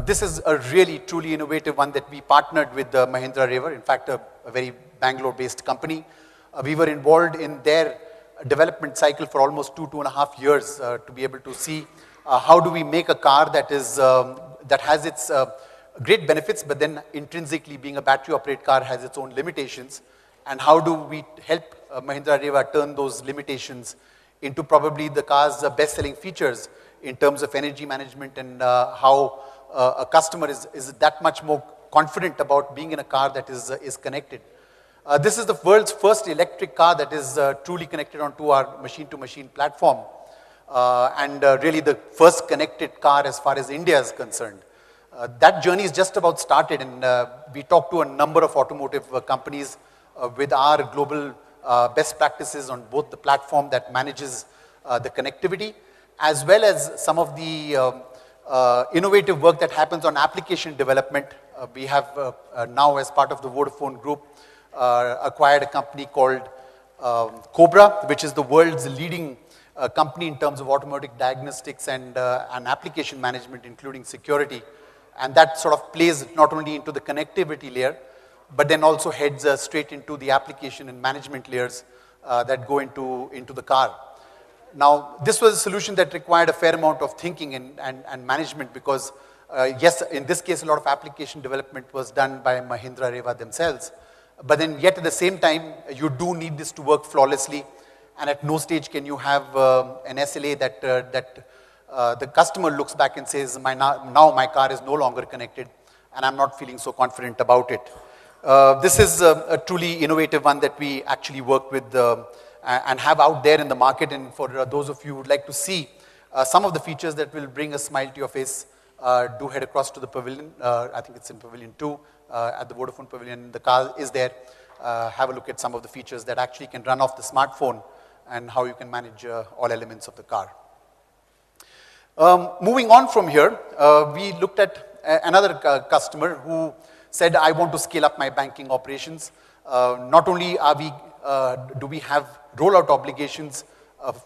This is a really, truly innovative one that we partnered with Mahindra Raver, in fact, a very Bangalore-based company. We were involved in their development cycle for almost 2.5 years to be able to see how do we make a car that is that has its great benefits, but then intrinsically being a battery-operated car has its own limitations, and how do we help Mahindra Raver turn those limitations into probably the car's best-selling features in terms of energy management and how a customer is that much more confident about being in a car that is connected. This is the world's first electric car that is truly connected onto our machine-to-machine platform, and really the first connected car as far as India is concerned. That journey is just about started, and we talked to a number of automotive companies with our global best practices on both the platform that manages the connectivity, as well as some of the innovative work that happens on application development. We have now, as part of the Vodafone group, acquired a company called Chopra, which is the world's leading company in terms of automotive diagnostics and application management, including security. And that sort of plays not only into the connectivity layer, but then also heads straight into the application and management layers that go into the car. Now, this was a solution that required a fair amount of thinking and management because, yes, in this case, a lot of application development was done by Mahindra Raver themselves. But then yet at the same time, you do need this to work flawlessly. And at no stage can you have an SLA that the customer looks back and says, now my car is no longer connected and I'm not feeling so confident about it. This is a truly innovative one that we actually work with and have out there in the market. And for those of you who would like to see some of the features that will bring a smile to your face, do head across to the pavilion. I think it's in Pavilion 2 at the Vodafone Pavilion. The car is there. Have a look at some of the features that actually can run off the smartphone and how you can manage all elements of the car. Moving on from here, we looked at another customer who said, I want to scale up my banking operations. Not only do we have rollout obligations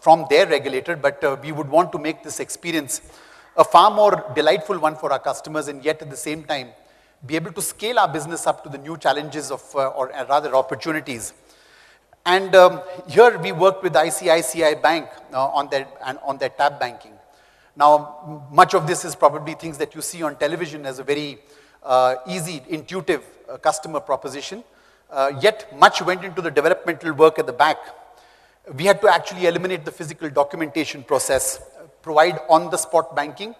from their regulator, but we would want to make this experience a far more delightful one for our customers, and yet at the same time, be able to scale our business up to the new challenges of, or rather opportunities. And here we worked with ICICI Bank on their tab banking. Now, much of this is probably things that you see on television as a very easy, intuitive customer proposition. Yet much went into the developmental work at the back. We had to actually eliminate the physical documentation process, provide on-the-spot banking.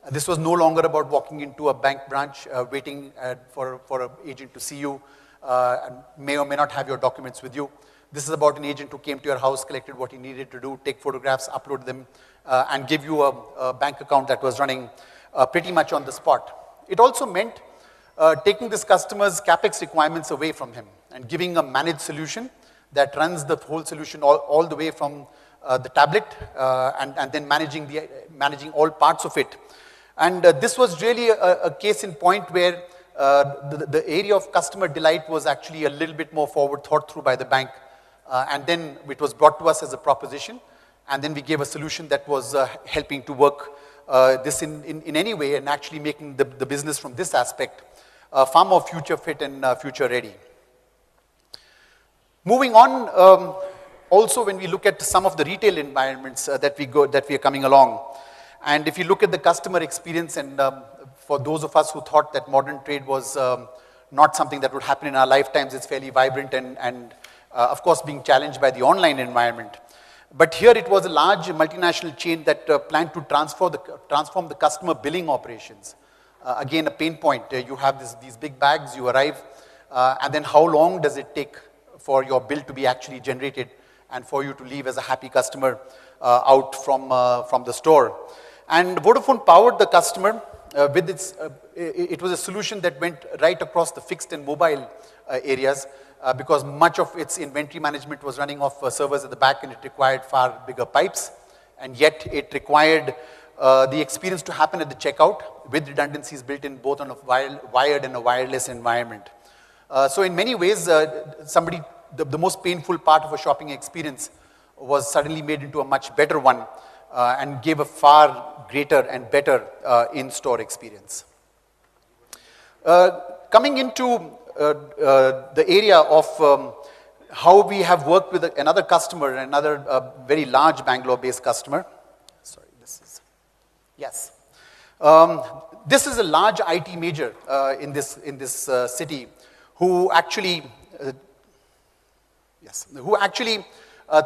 This was no longer about walking into a bank branch, waiting for an agent to see you, and may or may not have your documents with you. This is about an agent who came to your house, collected what he needed to do, take photographs, upload them, and give you a bank account that was running pretty much on the spot. It also meant taking this customer's CapEx requirements away from him and giving a managed solution that runs the whole solution all the way from the tablet and then managing all parts of it. And this was really a case in point where the area of customer delight was actually a little bit more forward thought through by the bank. And then it was brought to us as a proposition. And then we gave a solution that was helping to work this in any way and actually making the business from this aspect far more future fit and future ready. Moving on, also when we look at some of the retail environments that we are coming along, and if you look at the customer experience, and for those of us who thought that modern trade was not something that would happen in our lifetimes, it's fairly vibrant and of course being challenged by the online environment. But here it was a large multinational chain that planned to transform the customer billing operations. Again, a pain point. You have these big bags, you arrive, and then how long does it take for your bill to be actually generated and for you to leave as a happy customer out from the store. And Vodafone powered the customer with it was a solution that went right across the fixed and mobile areas because much of its inventory management was running off servers at the back and it required far bigger pipes. And yet it required the experience to happen at the checkout with redundancies built in both on a wired and a wireless environment. So in many ways, the most painful part of a shopping experience was suddenly made into a much better one and gave a far greater and better in-store experience. Coming into the area of how we have worked with another customer, another very large Bangalore-based customer. Sorry, this is, yes. This is a large IT major in this city who actually,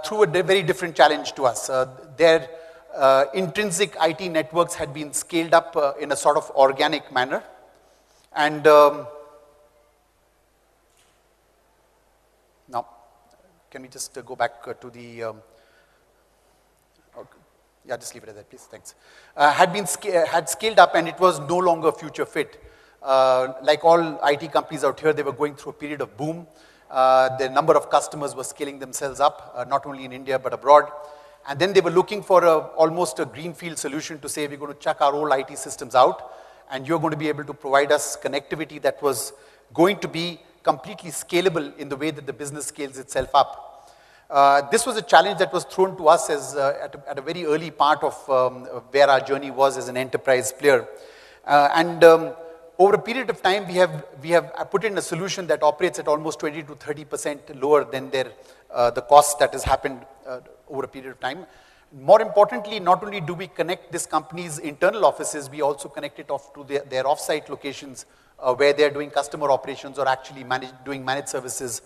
threw a very different challenge to us. Their intrinsic IT networks had been scaled up in a sort of organic manner. And now, can we just go back to the, okay. Yeah, just leave it at that, please, thanks. Had scaled up and it was no longer future fit. Like all IT companies out here, they were going through a period of boom. The number of customers were scaling themselves up, not only in India but abroad. And then they were looking for almost a greenfield solution to say, we're going to chuck our old IT systems out and you're going to be able to provide us connectivity that was going to be completely scalable in the way that the business scales itself up. This was a challenge that was thrown to us as, at a very early part of where our journey was as an enterprise player. Over a period of time, we have put in a solution that operates at almost 20 to 30% lower than the cost that has happened over a period of time. More importantly, not only do we connect this company's internal offices, we also connect it off to their offsite locations where they're doing customer operations or actually doing managed services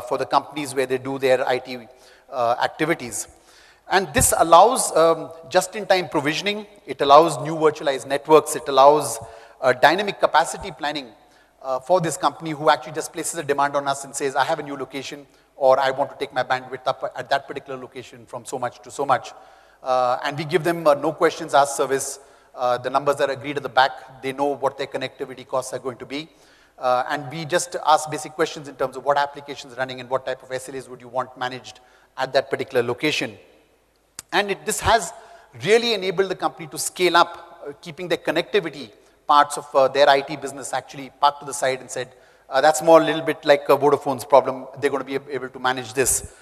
for the companies where they do their IT activities. And this allows just-in-time provisioning, it allows new virtualized networks, it allows dynamic capacity planning for this company who actually just places a demand on us and says, I have a new location, or I want to take my bandwidth up at that particular location from so much to so much. And we give them no questions asked service. The numbers are agreed at the back. They know what their connectivity costs are going to be. And we just ask basic questions in terms of what applications are running and what type of SLAs would you want managed at that particular location. And this has really enabled the company to scale up, keeping their connectivity parts of their IT business actually parked to the side and said, that's more a little bit like Vodafone's problem. They're going to be able to manage this.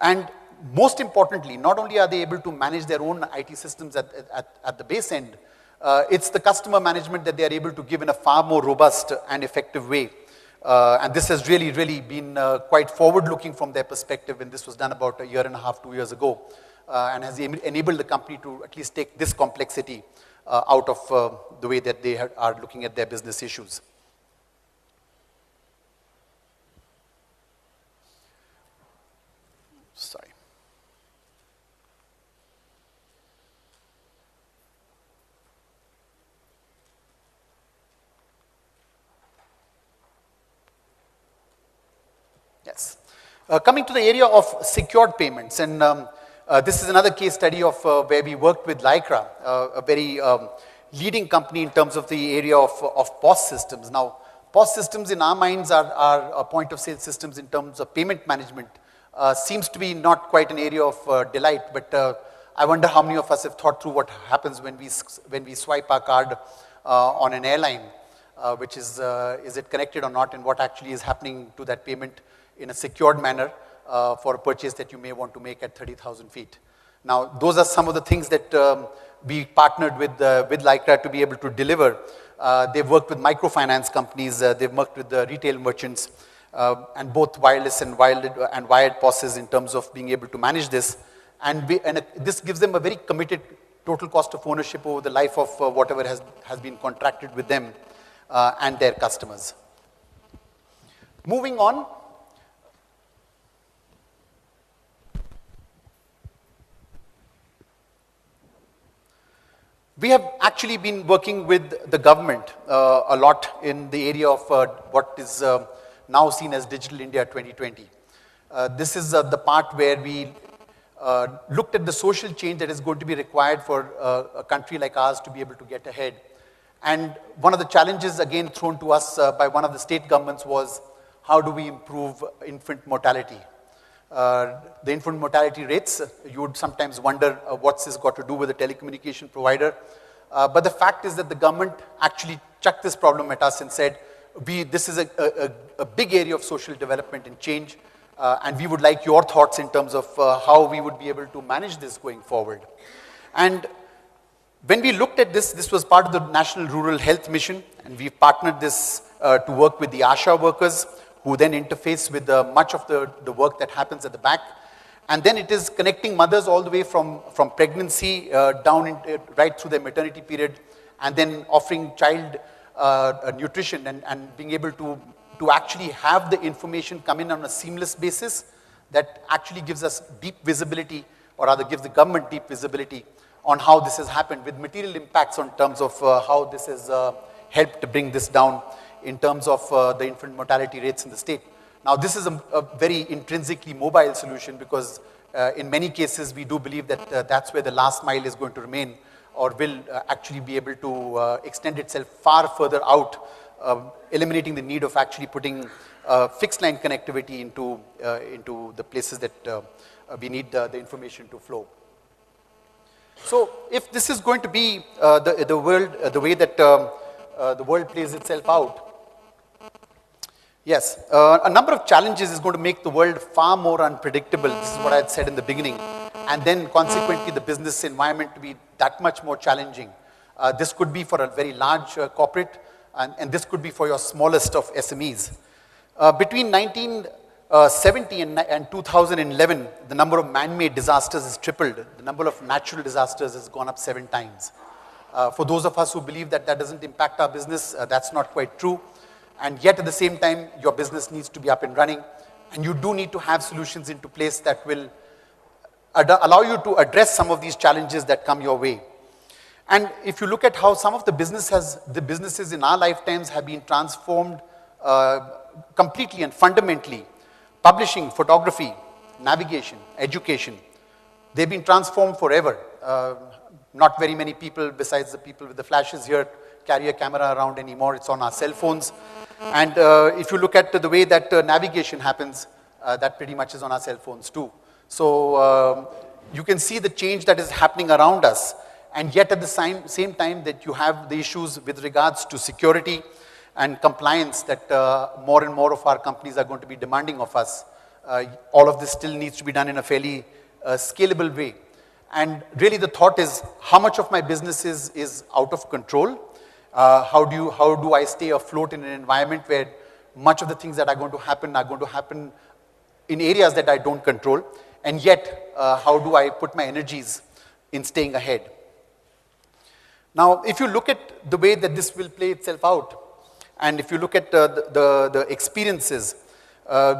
And most importantly, not only are they able to manage their own IT systems at the base end, it's the customer management that they are able to give in a far more robust and effective way. And this has really, really been quite forward-looking from their perspective, and this was done about a year and a half, 2 years ago, and has enabled the company to at least take this complexity out of the way that they are looking at their business issues. Sorry. Yes. Coming to the area of secured payments, and this is another case study of where we worked with Lycra, a very leading company in terms of the area of POS systems. Now, POS systems in our minds are point of sale systems in terms of payment management. Seems to be not quite an area of delight, but I wonder how many of us have thought through what happens when we swipe our card on an airline, which is it connected or not, and what actually is happening to that payment in a secured manner for a purchase that you may want to make at 30,000 feet. Now, those are some of the things that we partnered with Lycra to be able to deliver. They've worked with microfinance companies, they've worked with the retail merchants, and both wireless and wired POSs in terms of being able to manage this. And this gives them a very committed total cost of ownership over the life of whatever has been contracted with them and their customers. Moving on. We have actually been working with the government a lot in the area of what is now seen as Digital India 2020. This is the part where we looked at the social change that is going to be required for a country like ours to be able to get ahead. And one of the challenges again thrown to us by one of the state governments was, how do we improve infant mortality? The infant mortality rates, you would sometimes wonder what's this got to do with a telecommunication provider. But the fact is that the government actually chucked this problem at us and said, this is a big area of social development and change, and we would like your thoughts in terms of how we would be able to manage this going forward. And when we looked at this was part of the National Rural Health Mission, and we partnered this to work with the ASHA workers, who then interface with much of the work that happens at the back. And then it is connecting mothers all the way from pregnancy right through their maternity period, and then offering child nutrition and being able to actually have the information come in on a seamless basis that actually gives us deep visibility, or rather gives the government deep visibility on how this has happened, with material impacts on terms of how this has helped to bring this down in terms of the infant mortality rates in the state. Now, this is a very intrinsically mobile solution, because in many cases we do believe that that's where the last mile is going to remain, or will actually be able to extend itself far further out, eliminating the need of actually putting fixed line connectivity into the places that we need the information to flow. So if this is going to be the world, the way that the world plays itself out, yes, a number of challenges is going to make the world far more unpredictable. This is what I had said in the beginning. And then consequently the business environment to be that much more challenging. This could be for a very large corporate, and this could be for your smallest of SMEs. Between 1970 and 2011, the number of man-made disasters has tripled. The number of natural disasters has gone up 7 times. For those of us who believe that that doesn't impact our business, that's not quite true. And yet at the same time, your business needs to be up and running, and you do need to have solutions into place that will allow you to address some of these challenges that come your way. And if you look at how some of the businesses in our lifetimes have been transformed completely and fundamentally, publishing, photography, navigation, education, they've been transformed forever. Not very many people, besides the people with the flashes here, carry a camera around anymore. It's on our cell phones. And if you look at the way that navigation happens, that pretty much is on our cell phones too. So you can see the change that is happening around us, and yet at the same time that you have the issues with regards to security and compliance that more and more of our companies are going to be demanding of us. All of this still needs to be done in a fairly scalable way. And really the thought is, how much of my business is out of control? How do I stay afloat in an environment where much of the things that are going to happen in areas that I don't control? And yet, how do I put my energies in staying ahead? Now, if you look at the way that this will play itself out, and if you look at the experiences,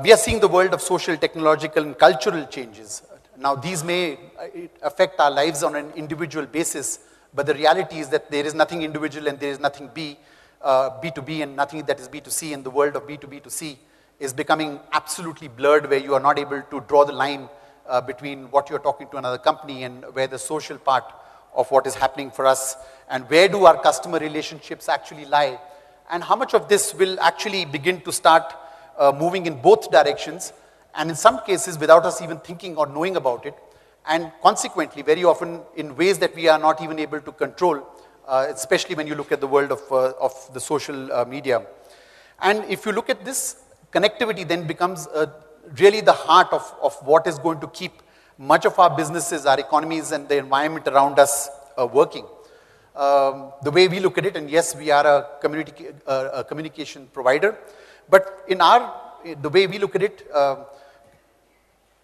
we are seeing the world of social, technological, and cultural changes. Now, these may affect our lives on an individual basis, but the reality is that there is nothing individual and there is nothing B2B and nothing that is B2C, and the world of B2B2C is becoming absolutely blurred, where you are not able to draw the line between what you're talking to another company and where the social part of what is happening for us, and where do our customer relationships actually lie, and how much of this will actually begin to start moving in both directions, and in some cases without us even thinking or knowing about it, and consequently very often in ways that we are not even able to control, especially when you look at the world of the social media. And if you look at this, connectivity then becomes really the heart of what is going to keep much of our businesses, our economies, and the environment around us working. The way we look at it, and yes, we are a communication provider, but in the way we look at it,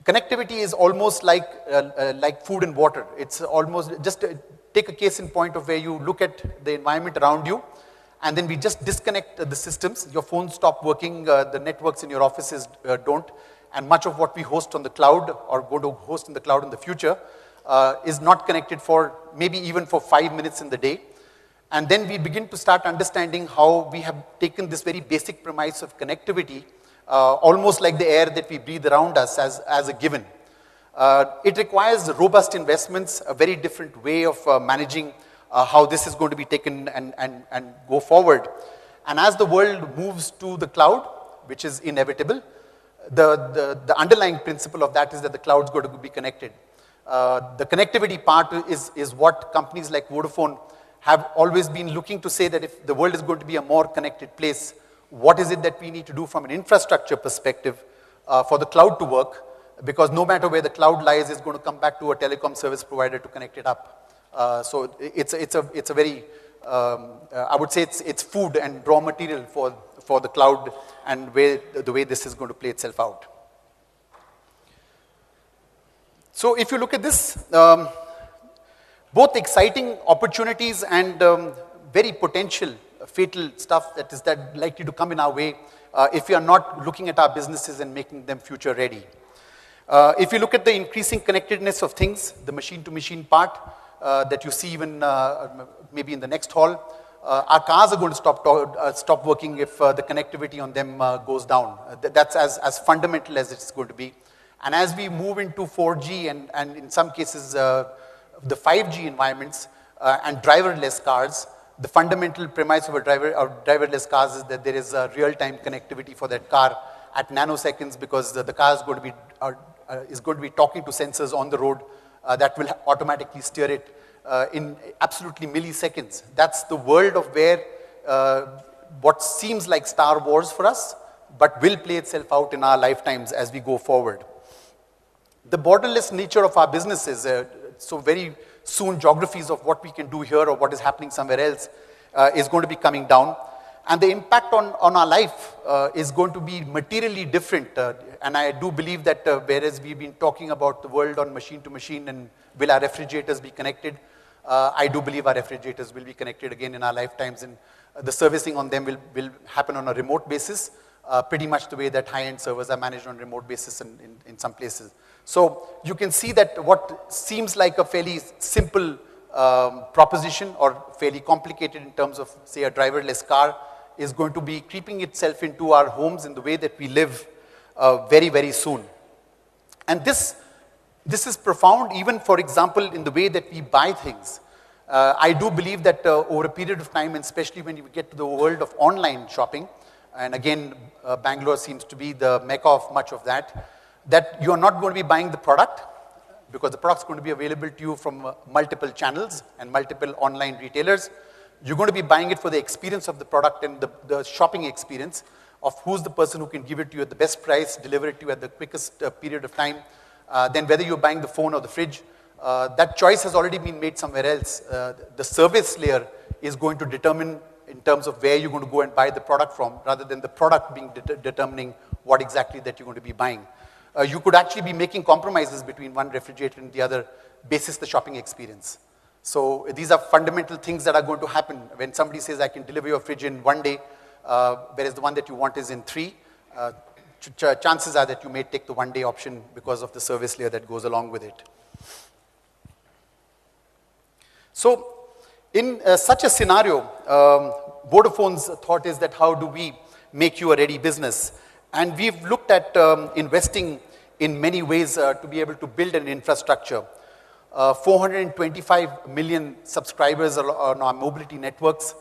connectivity is almost like food and water. It's almost, just take a case in point of where you look at the environment around you, and then we just disconnect the systems. Your phones stop working, the networks in your offices don't, and much of what we host on the cloud or go to host in the cloud in the future is not connected for maybe even for 5 minutes in the day. And then we begin to start understanding how we have taken this very basic premise of connectivity, almost like the air that we breathe around us, as a given. It requires robust investments, a very different way of managing how this is going to be taken and go forward. And as the world moves to the cloud, which is inevitable, the underlying principle of that is that the cloud is going to be connected. The connectivity part is what companies like Vodafone have always been looking to say, that if the world is going to be a more connected place, what is it that we need to do from an infrastructure perspective for the cloud to work? Because no matter where the cloud lies, it's going to come back to a telecom service provider to connect it up. So it's a very, I would say it's food and raw material for the cloud and the way this is going to play itself out. So if you look at this, both exciting opportunities and very potential fatal stuff that is likely to come in our way if we are not looking at our businesses and making them future ready. If you look at the increasing connectedness of things, the machine-to-machine part that you see even maybe in the next hall, our cars are going to stop working if the connectivity on them goes down. That's as fundamental as it's going to be. And as we move into 4G and in some cases the 5G environments and driverless cars, the fundamental premise of driverless cars is that there is a real-time connectivity for that car at nanoseconds, because the car is going to be talking to sensors on the road that will automatically steer it in absolutely milliseconds. That's the world of where what seems like Star Wars for us, but will play itself out in our lifetimes as we go forward. The borderless nature of our businesses, so very soon geographies of what we can do here or what is happening somewhere else is going to be coming down. And the impact on our life is going to be materially different. And I do believe that whereas we've been talking about the world on machine to machine and will our refrigerators be connected, I do believe our refrigerators will be connected again in our lifetimes, and the servicing on them will happen on a remote basis, pretty much the way that high-end servers are managed on a remote basis in some places. So you can see that what seems like a fairly simple proposition or fairly complicated in terms of, say, a driverless car is going to be creeping itself into our homes in the way that we live very, very soon. And this is profound even, for example, in the way that we buy things. I do believe that over a period of time, and especially when you get to the world of online shopping, and again, Bangalore seems to be the mecca of much of that you're not going to be buying the product, because the product's going to be available to you from multiple channels and multiple online retailers. You're going to be buying it for the experience of the product and the shopping experience of who's the person who can give it to you at the best price, deliver it to you at the quickest period of time. Then whether you're buying the phone or the fridge, that choice has already been made somewhere else. The service layer is going to determine in terms of where you're going to go and buy the product from, rather than the product being determining what exactly that you're going to be buying. You could actually be making compromises between one refrigerator and the other basis the shopping experience. So these are fundamental things that are going to happen. When somebody says, I can deliver your fridge in 1 day, whereas the one that you want is in 3, chances are that you may take the 1 day option because of the service layer that goes along with it. So in such a scenario, Vodafone's thought is that how do we make you a ready business? And we've looked at investing in many ways to be able to build an infrastructure. 425 million subscribers on our mobility networks,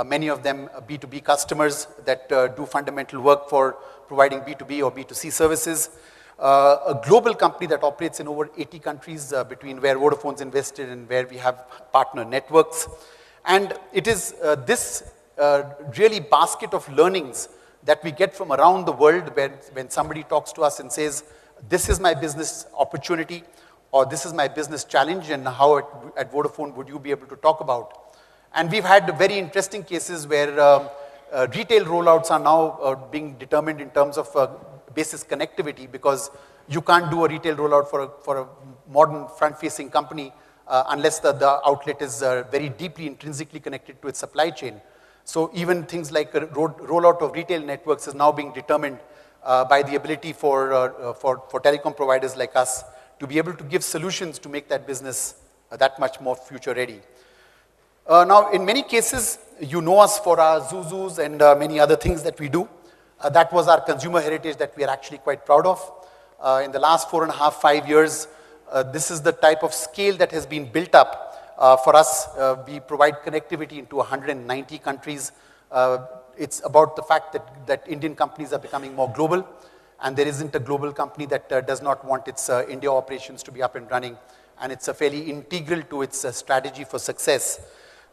many of them B2B customers that do fundamental work for providing B2B or B2C services. A global company that operates in over 80 countries between where Vodafone's invested and where we have partner networks. And it is this really basket of learnings that we get from around the world when somebody talks to us and says, this is my business opportunity, or this is my business challenge, and how at Vodafone would you be able to talk about? And we've had very interesting cases where retail rollouts are now being determined in terms of basis connectivity, because you can't do a retail rollout for a modern front-facing company unless the outlet is very deeply intrinsically connected to its supply chain. So even things like a rollout of retail networks is now being determined by the ability for telecom providers like us to be able to give solutions to make that business that much more future ready. Now, in many cases, you know us for our Zuzus and many other things that we do. That was our consumer heritage that we are actually quite proud of. In the last 4.5, 5 years, this is the type of scale that has been built up. For us, we provide connectivity into 190 countries. It's about the fact that Indian companies are becoming more global, and there isn't a global company that does not want its India operations to be up and running, and it's a fairly integral to its strategy for success.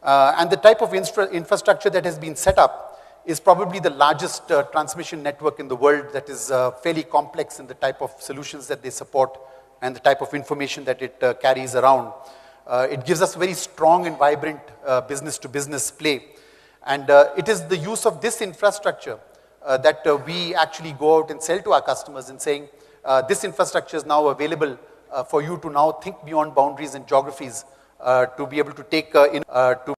And the type of infrastructure that has been set up is probably the largest transmission network in the world that is fairly complex in the type of solutions that they support and the type of information that it carries around. It gives us very strong and vibrant business-to-business play. And it is the use of this infrastructure that we actually go out and sell to our customers and saying, this infrastructure is now available for you to now think beyond boundaries and geographies to be able to take to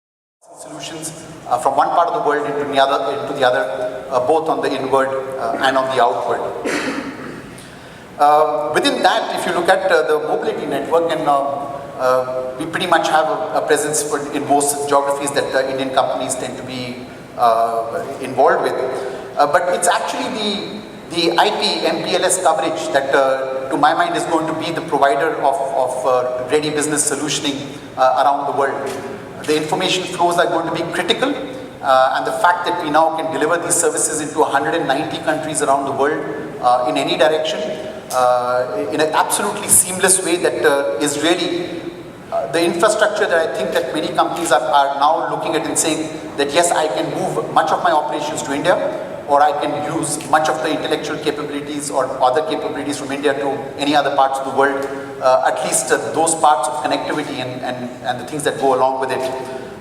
solutions from one part of the world into the other, both on the inward and on the outward. Within that, if you look at the mobility network, and we pretty much have a presence in most geographies that Indian companies tend to be involved with. But it's actually the IP MPLS coverage that, to my mind, is going to be the provider of ready business solutioning around the world. The information flows are going to be critical, and the fact that we now can deliver these services into 190 countries around the world in any direction, in an absolutely seamless way, that is really the infrastructure that I think that many companies are now looking at and saying that yes, I can move much of my operations to India, or I can use much of the intellectual capabilities or other capabilities from India to any other parts of the world. At least those parts of connectivity and the things that go along with it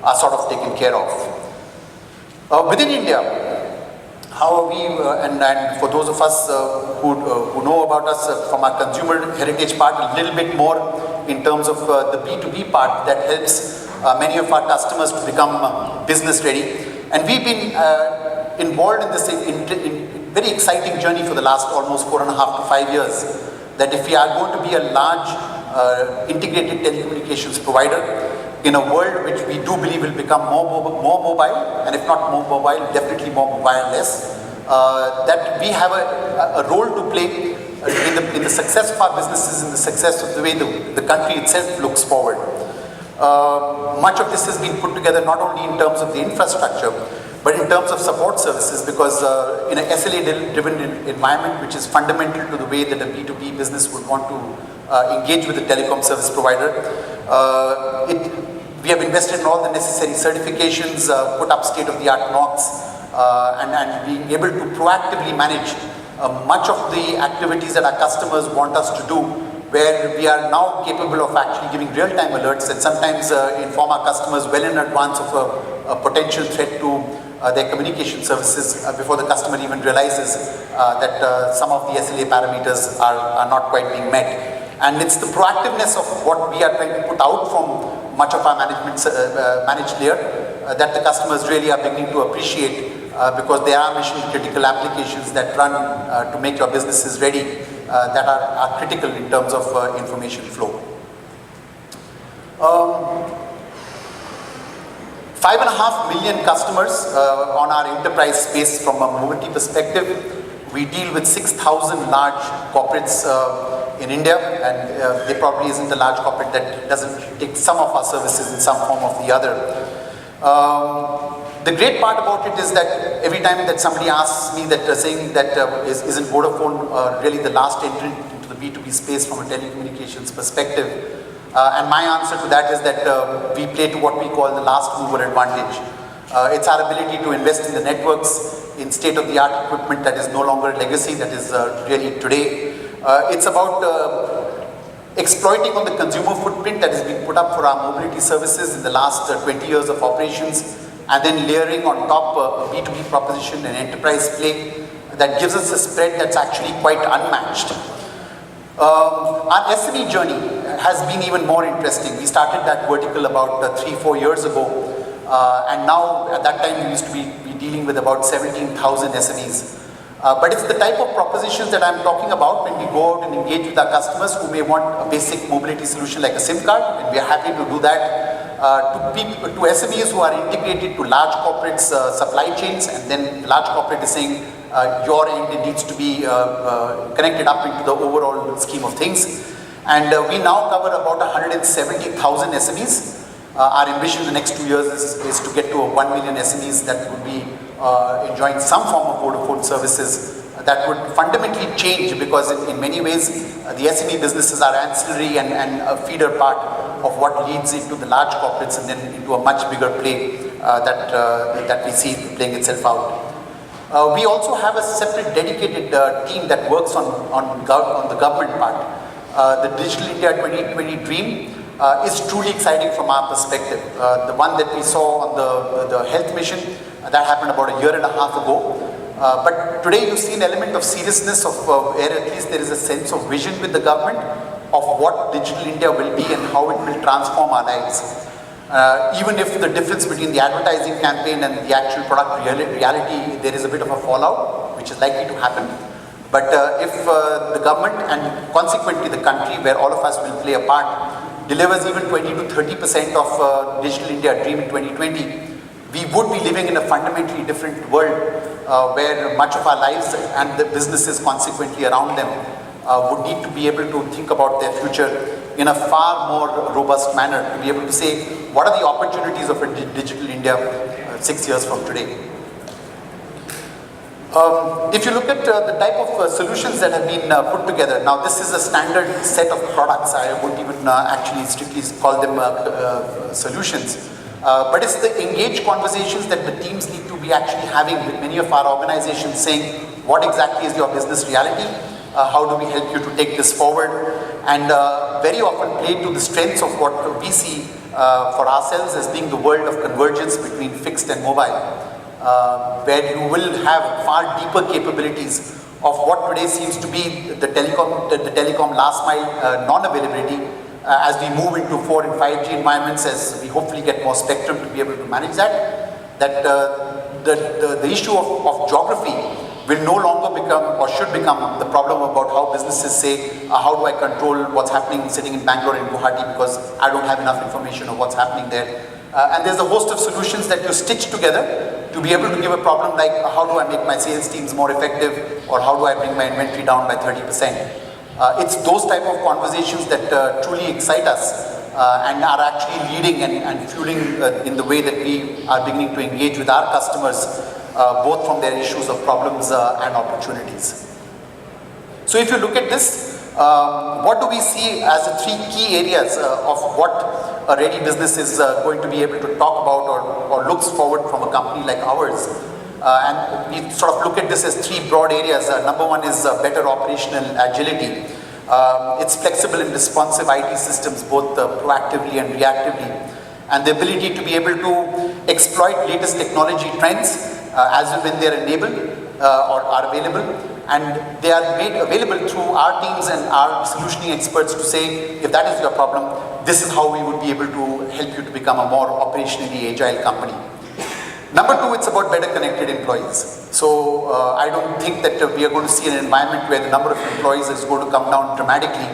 are sort of taken care of. Within India, how are we, and for those of us who know about us from our consumer heritage part a little bit more in terms of the B2B part that helps many of our customers to become business ready. And we've been involved in this in very exciting journey for the last almost 4.5 to 5 years, that if we are going to be a large integrated telecommunications provider in a world which we do believe will become more mobile, and if not more mobile, definitely more mobile-less, that we have a role to play in the success of our businesses, in the success of the way the country itself looks forward. Much of this has been put together not only in terms of the infrastructure, but in terms of support services, because in an SLA-driven environment, which is fundamental to the way that a B2B business would want to engage with a telecom service provider, we have invested in all the necessary certifications, put up state-of-the-art NOCs, and being able to proactively manage much of the activities that our customers want us to do, where we are now capable of actually giving real-time alerts and sometimes inform our customers well in advance of a potential threat to their communication services before the customer even realizes that some of the SLA parameters are not quite being met. And it's the proactiveness of what we are trying to put out from much of our managed layer that the customers really are beginning to appreciate, because there are mission critical applications that run to make your businesses ready that are critical in terms of information flow. 5.5 million customers on our enterprise space from a mobility perspective. We deal with 6,000 large corporates in India, and there probably isn't a large corporate that doesn't take some of our services in some form or the other. The great part about it is that every time that somebody asks me that, saying that isn't Vodafone really the last entrant into the B2B space from a telecommunications perspective, and my answer to that is that we play to what we call the last mover advantage. It's our ability to invest in the networks, in state-of-the-art equipment that is no longer legacy, that is really today. It's about exploiting on the consumer footprint that has been put up for our mobility services in the last 20 years of operations, and then layering on top a B2B proposition and enterprise play that gives us a spread that's actually quite unmatched. Our SME journey has been even more interesting. We started that vertical about 3-4 years ago, and now at that time we used to be dealing with about 17,000 SMEs. But it's the type of propositions that I'm talking about when we go out and engage with our customers who may want a basic mobility solution like a SIM card, and we are happy to do that. To SMEs who are integrated to large corporates' supply chains, and then the large corporate is saying your end it needs to be connected up into the overall scheme of things. And we now cover about 170,000 SMEs. Our ambition in the next 2 years is to get to 1 million SMEs that would be enjoying some form of Vodafone services that would fundamentally change, because in many ways the SME businesses are ancillary and a feeder part of what leads into the large corporates and then into a much bigger play that we see playing itself out. We also have a separate dedicated team that works on the government part. The Digital India 2020 dream is truly exciting from our perspective. The one that we saw on the health mission, that happened about 1.5 years ago. But today you see an element of seriousness of where at least there is a sense of vision with the government of what Digital India will be and how it will transform our lives. Even if the difference between the advertising campaign and the actual product reality, there is a bit of a fallout, which is likely to happen. But if the government and consequently the country where all of us will play a part delivers even 20 to 30% of Digital India Dream in 2020, we would be living in a fundamentally different world where much of our lives and the businesses consequently around them would need to be able to think about their future in a far more robust manner, to be able to say, what are the opportunities of a Digital India 6 years from today? If you look at the type of solutions that have been put together, now this is a standard set of products. I wouldn't even actually strictly call them solutions. But it's the engaged conversations that the teams need to be actually having with many of our organizations, saying, what exactly is your business reality? How do we help you to take this forward? And very often play to the strengths of what we see for ourselves as being the world of convergence between fixed and mobile. Where you will have far deeper capabilities of what today seems to be the telecom last mile non-availability as we move into 4 and 5G environments, as we hopefully get more spectrum to be able to manage that. The issue of geography will no longer become or should become the problem about how businesses say, how do I control what's happening sitting in Bangalore and Guwahati because I don't have enough information of what's happening there. And there's a host of solutions that you stitch together to be able to give a problem like how do I make my sales teams more effective, or how do I bring my inventory down by 30%. It's those type of conversations that truly excite us and are actually leading and fueling in the way that we are beginning to engage with our customers, both from their issues of problems and opportunities. So if you look at this, what do we see as the 3 key areas of what a ready business is going to be able to talk about or looks forward from a company like ours? And we sort of look at this as 3 broad areas. Number 1 is better operational agility. It's flexible and responsive IT systems, both proactively and reactively, and the ability to be able to exploit latest technology trends as and when they're enabled or are available, and they are made available through our teams and our solutioning experts to say, if that is your problem, this is how we would be able to help you to become a more operationally agile company. Number 2, it's about better connected employees. So I don't think that we are going to see an environment where the number of employees is going to come down dramatically,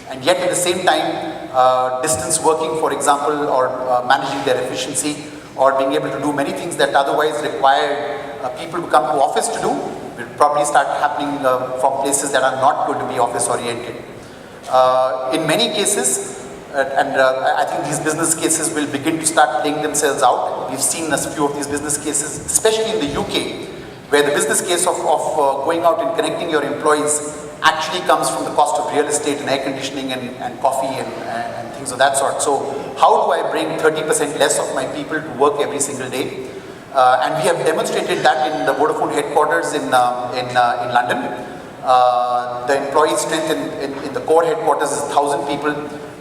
and yet at the same time, distance working, for example, or managing their efficiency, or being able to do many things that otherwise require people to come to office to do, will probably start happening from places that are not going to be office oriented. In many cases, I think these business cases will begin to start playing themselves out. We've seen a few of these business cases, especially in the UK, where the business case of going out and connecting your employees actually comes from the cost of real estate and air conditioning and coffee and things of that sort. So how do I bring 30% less of my people to work every single day? And we have demonstrated that in the Vodafone headquarters in London. The employee strength in the core headquarters is 1,000 people.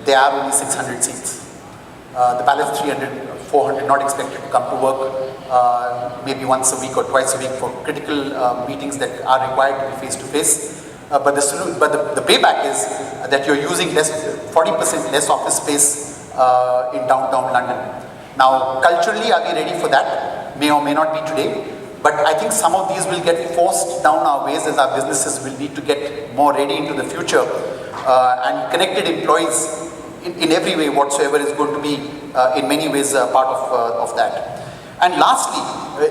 There are only 600 seats. The balance 300, 400 not expected to come to work maybe once a week or twice a week for critical meetings that are required to be face to face. But the payback is that you're using 40% less office space in downtown London. Now, culturally, are we ready for that? May or may not be today. But I think some of these will get forced down our ways as our businesses will need to get more ready into the future. And connected employees in every way whatsoever is going to be in many ways part of that. And lastly,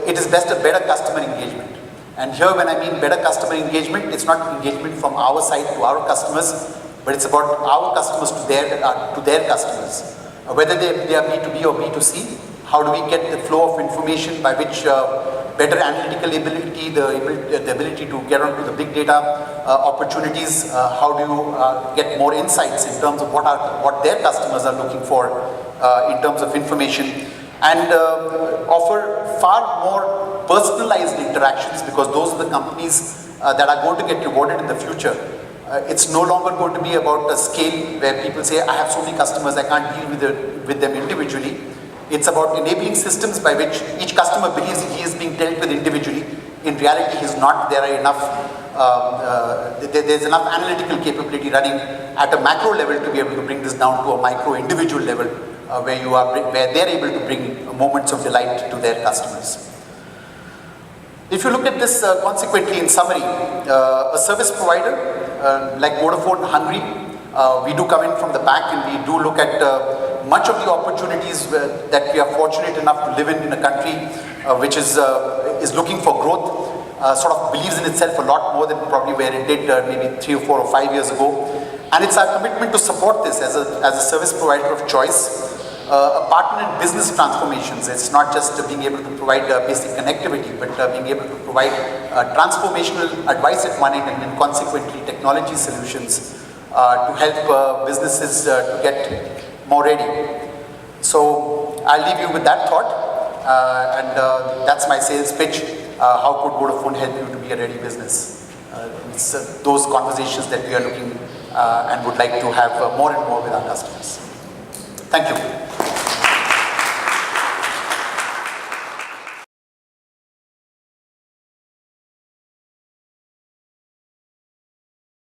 it is better customer engagement. And here when I mean better customer engagement, it's not engagement from our side to our customers, but it's about our customers to their customers. Whether they are B2B or B2C, how do we get the flow of information by which better analytical ability, the ability to get onto the big data opportunities, how do you get more insights in terms of what their customers are looking for in terms of information, and offer far more personalized interactions, because those are the companies that are going to get rewarded in the future. It's no longer going to be about a scale where people say, I have so many customers, I can't deal with them individually. It's about enabling systems by which each customer believes he is being dealt with individually, In reality, he's not. There are enough, there's enough analytical capability running at a macro level to be able to bring this down to a micro individual level where they're able to bring moments of delight to their customers. If you look at this consequently in summary, a service provider like Vodafone Hungary, we do come in from the back and we do look at much of the opportunities that we are fortunate enough to live in a country which is looking for growth, sort of believes in itself a lot more than probably where it did maybe 3 or 4 or 5 years ago. And it's our commitment to support this as a service provider of choice, a partner in business transformations. It's not just being able to provide basic connectivity, but being able to provide transformational advice at one end and then consequently technology solutions to help businesses to get more ready. So I'll leave you with that thought, and that's my sales pitch. How could Vodafone help you to be a ready business? It's those conversations that we are looking and would like to have more and more with our customers. Thank you.